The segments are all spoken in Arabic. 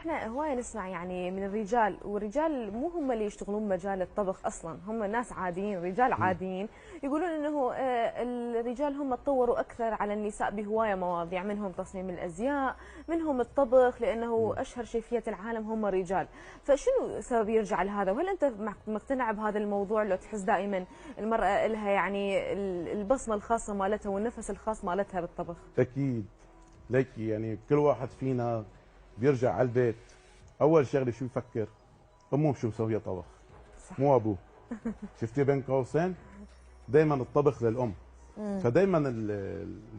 احنا هوايه نسمع يعني من الرجال، والرجال مو هم اللي يشتغلون مجال الطبخ اصلا، هم ناس عاديين، رجال عاديين يقولون انه الرجال هم تطوروا اكثر على النساء بهوايه مواضيع، منهم تصميم الازياء، منهم الطبخ، لانه اشهر شيفيات العالم هم رجال. فشنو سبب يرجع لهذا؟ وهل انت مقتنع بهذا الموضوع، لو تحس دائما المراه لها يعني البصمه الخاصه مالتها والنفس الخاص مالتها بالطبخ؟ اكيد. ليكي يعني كل واحد فينا بيرجع على البيت اول شغله شو يفكر؟ امه شو مسويه طبخ، صح. مو ابوه. شفتي بين قوسين؟ دائما الطبخ للام. فدائما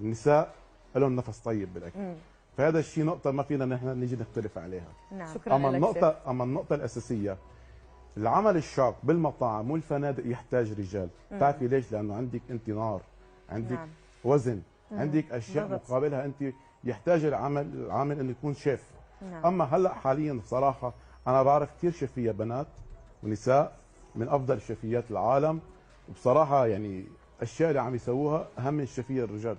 النساء لهم نفس طيب بالاكل. فهذا الشيء نقطه ما فينا نحن نيجي نختلف عليها. نعم. شكرا لك. اما النقطه الاساسيه، العمل الشاق بالمطاعم والفنادق يحتاج رجال. بتعرفي ليش؟ لانه عندك انت نار، عندك نعم. وزن، عندك اشياء ضغط. مقابلها انت يحتاج العامل انه يكون شيف. نعم. اما هلا حاليا بصراحه انا بعرف كثير شيفيه بنات ونساء من افضل شيفيات العالم، وبصراحه يعني الاشياء اللي عم يسووها اهم من الشيفيه الرجال.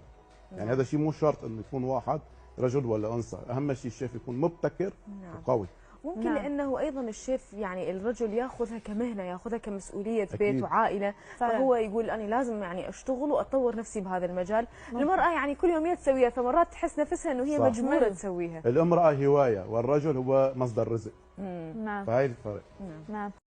يعني هذا شيء مو شرط انه يكون واحد رجل ولا انثى، اهم شيء الشيف يكون مبتكر وقوي. ممكن نعم. لانه ايضا الشيف يعني الرجل ياخذها كمهنه، ياخذها كمسؤوليه أكيد. بيت وعائله، فعلا. فهو يقول انا لازم يعني اشتغل واطور نفسي بهذا المجال. المراه يعني كل يوم تسويها، فمرات تحس نفسها انه هي صح. مجبوره تسويها. الامراه هوايه والرجل هو مصدر رزق. نعم. فهي الفرق. نعم.